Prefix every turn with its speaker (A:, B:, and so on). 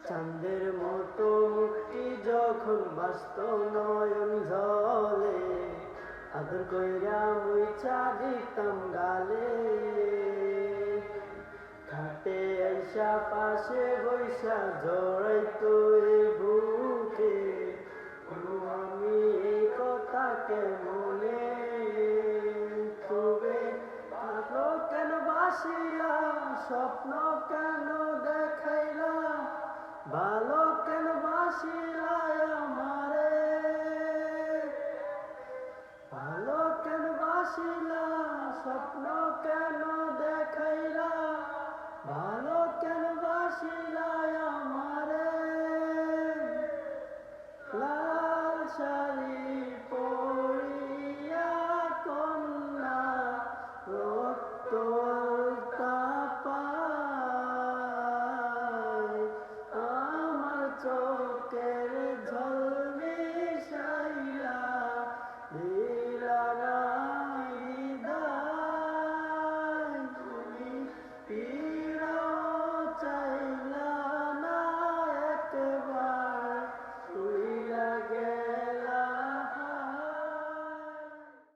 A: চাঁদের মতো মুক্তি যখন বাস্ত নয়ন জলে, আদর কইরা মুইচা দিতাম গালে। ঘাটে আইসা পাশে বৈশা জড়াইতো এ বুকে, আমি এই কথা কেমনে তবে থাকলো কেন বাসিলা, স্বপ্ন কেন দেখাইলা, ভালো কেন বাসিলা